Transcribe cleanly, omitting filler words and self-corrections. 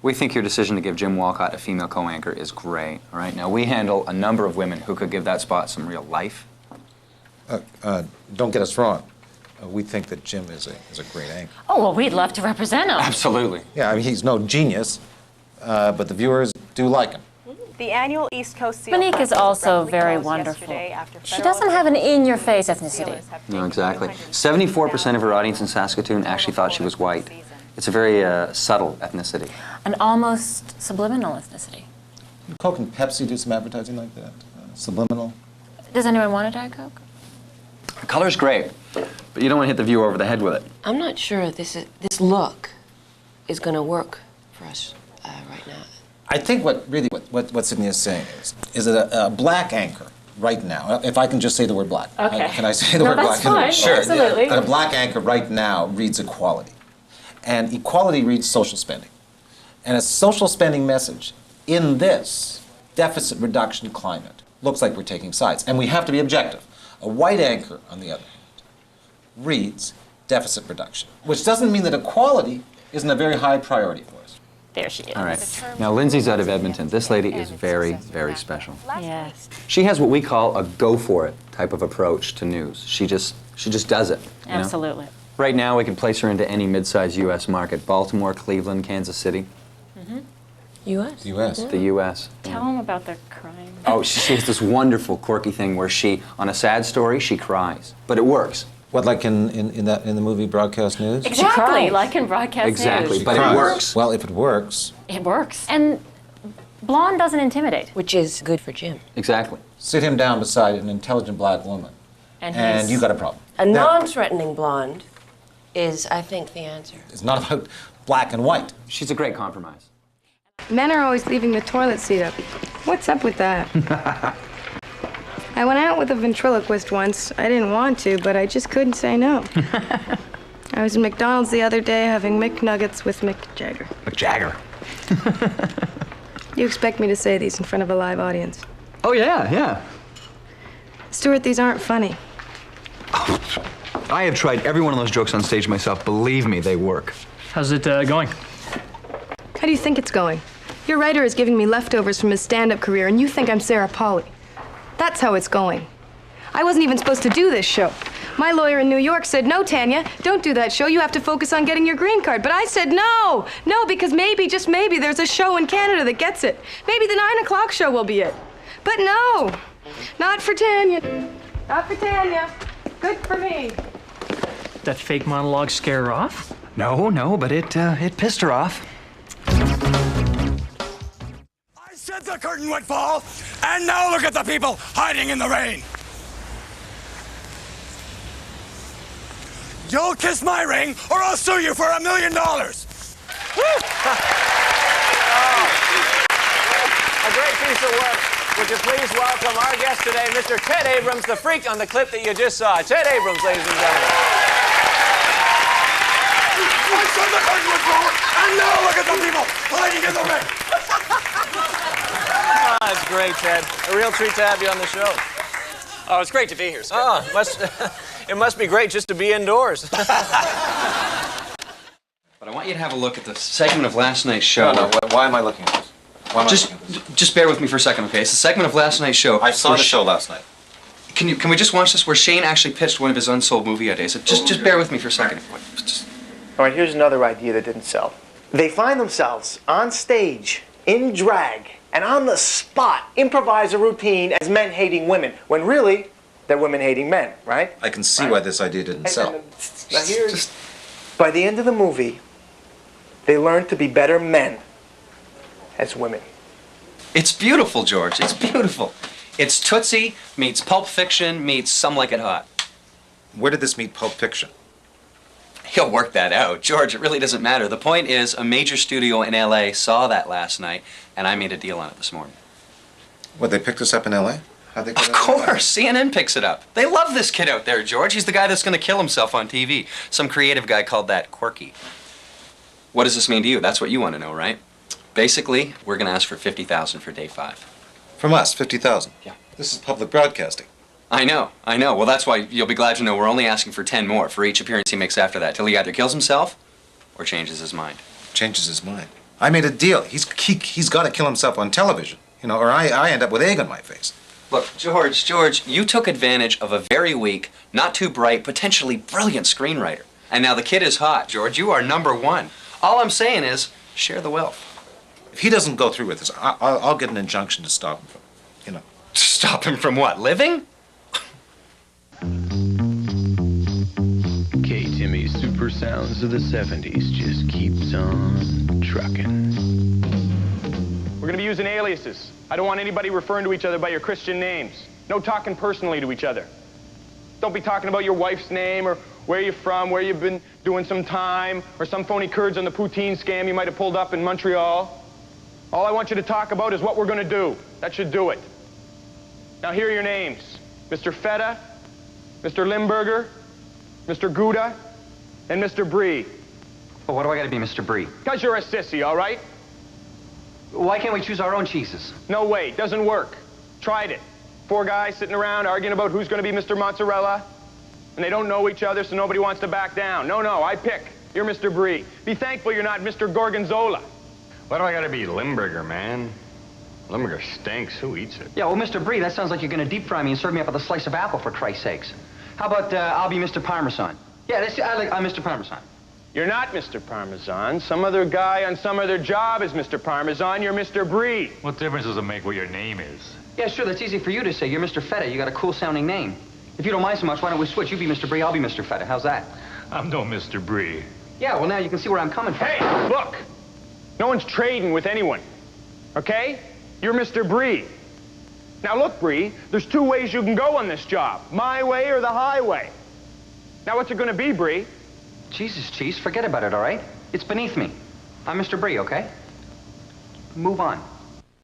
We think your decision to give Jim Walcott a female co-anchor is great. All right, now we handle a number of women who could give that spot some real life. Don't get us wrong. We think that Jim is a great anchor. Oh, well, we'd love to represent him. Absolutely. Yeah, I mean, he's no genius, but the viewers do like him. The annual East Coast Seal Monique is also very wonderful. She doesn't have an in-your-face ethnicity. No, exactly. 74% of her audience in Saskatoon actually thought she was white. It's a very subtle ethnicity. An almost subliminal ethnicity. Coke and Pepsi do some advertising like that. Subliminal. Does anyone want a Diet Coke? The color's great, but you don't want to hit the viewer over the head with it. I'm not sure this look is going to work for us right now. I think what Sydney is saying is that a black anchor right now, if I can just say the word black. Okay. Can I say the word black? That's fine. Sure. Absolutely. That a black anchor right now reads equality. And equality reads social spending. And a social spending message in this deficit reduction climate looks like we're taking sides. And we have to be objective. A white anchor, on the other hand, reads deficit reduction, which doesn't mean that equality isn't a very high priority for us. There she is. All right. Now, Lindsay's out of Edmonton. This lady is very, very special. Yes. She has what we call a go-for-it type of approach to news. She just does it. You know? Absolutely. Right now, we can place her into any mid-sized U.S. market. Baltimore, Cleveland, Kansas City. U.S.? The U.S. The U.S. Tell them about their crime. Oh, she has this wonderful, quirky thing where she, on a sad story, she cries. But it works. What, like in the movie Broadcast News? Exactly, like in broadcast Exactly, news. but it works. Well, if it works... It works. And blonde doesn't intimidate. Which is good for Jim. Exactly. Sit him down beside an intelligent black woman, and you got a problem. A non-threatening blonde is, I think, the answer. It's not about black and white. She's a great compromise. Men are always leaving the toilet seat up. What's up with that? I went out with a ventriloquist once. I didn't want to, but I just couldn't say no. I was in McDonald's the other day having McNuggets with Mick Jagger. Mick Jagger. You expect me to say these in front of a live audience? Oh, yeah. Stuart, these aren't funny. I have tried every one of those jokes on stage myself. Believe me, they work. How's it going? How do you think it's going? Your writer is giving me leftovers from his stand-up career, and you think I'm Sarah Polley. That's how it's going. I wasn't even supposed to do this show. My lawyer in New York said, no, Tanya, don't do that show. You have to focus on getting your green card. But I said, no, because maybe, just maybe, there's a show in Canada that gets it. Maybe the 9 o'clock show will be it. But no, not for Tanya. Not for Tanya. Good for me. That fake monologue scare her off? No, but it pissed her off. I said the curtain would fall, and now look at the people hiding in the rain. You'll kiss my ring, or I'll sue you for $1 million. A great piece of work. Would you please welcome our guest today, Mr. Ted Abrams, the freak on the clip that you just saw. Ted Abrams, ladies and gentlemen. I said the curtain would fall, and now look at the people hiding in the rain. That's great, Ted. A real treat to have you on the show. Oh, it's great to be here, Skip. It must be great just to be indoors. But I want you to have a look at the segment of last night's show. No, why am I looking at this? Just bear with me for a second, okay? It's the segment of last night's show. I saw the show last night. Can we just watch this? Where Shane actually pitched one of his unsold movie ideas. Just bear with me for a second. All right, here's another idea that didn't sell. They find themselves on stage, in drag, and on the spot improvise a routine as men hating women, when really, they're women hating men, right? I can see why this idea didn't sell. Now here's, by the end of the movie, they learn to be better men as women. It's beautiful, George. It's beautiful. It's Tootsie meets Pulp Fiction meets Some Like It Hot. Where did this meet Pulp Fiction? He'll work that out. George, it really doesn't matter. The point is, a major studio in L.A. saw that last night, and I made a deal on it this morning. What, they picked us up in L.A.? How'd they get Of course! CNN picks it up. They love this kid out there, George. He's the guy that's going to kill himself on TV. Some creative guy called that quirky. What does this mean to you? That's what you want to know, right? Basically, we're going to ask for $50,000 for day 5. From us, $50,000? Yeah. This is public broadcasting. I know. Well, that's why you'll be glad to know we're only asking for 10 more for each appearance he makes after that, till he either kills himself or changes his mind. Changes his mind? I made a deal. He's got to kill himself on television, you know, or I end up with egg on my face. Look, George, you took advantage of a very weak, not too bright, potentially brilliant screenwriter. And now the kid is hot, George. You are #1. All I'm saying is, share the wealth. If he doesn't go through with this, I'll get an injunction to stop him from, you know. Stop him from what? Living? K-Timmy's super sounds of the 70s just keeps on trucking. We're gonna be using aliases. I don't want anybody referring to each other by your Christian names. No talking personally to each other. Don't be talking about your wife's name or where you're from, where you've been doing some time, or some phony curds on the poutine scam you might have pulled up in Montreal. All I want you to talk about is what we're gonna do. That should do it. Now here are your names. Mr. Feta, Mr. Limburger, Mr. Gouda, and Mr. Brie. Well, what do I gotta be, Mr. Brie? Because you're a sissy, all right? Why can't we choose our own cheeses? No way, doesn't work. Tried it. 4 guys sitting around arguing about who's gonna be Mr. Mozzarella, and they don't know each other, so nobody wants to back down. No, I pick. You're Mr. Brie. Be thankful you're not Mr. Gorgonzola. Why do I gotta be Limburger, man? Limburger stinks. Who eats it? Yeah, well, Mr. Brie, that sounds like you're gonna deep fry me and serve me up with a slice of apple, for Christ's sakes. How about I'll be Mr. Parmesan? Yeah, I'm Mr. Parmesan. You're not Mr. Parmesan. Some other guy on some other job is Mr. Parmesan. You're Mr. Brie. What difference does it make what your name is? Yeah, sure, that's easy for you to say. You're Mr. Feta. You got a cool-sounding name. If you don't mind so much, why don't we switch? You be Mr. Brie, I'll be Mr. Feta. How's that? I'm no Mr. Brie. Yeah, well, now you can see where I'm coming from. Hey, look! No one's trading with anyone, okay? You're Mr. Brie. Now look, Brie, there's 2 ways you can go on this job. My way or the highway. Now what's it gonna be, Brie? Jesus, Cheese, forget about it, all right? It's beneath me. I'm Mr. Brie, okay? Move on.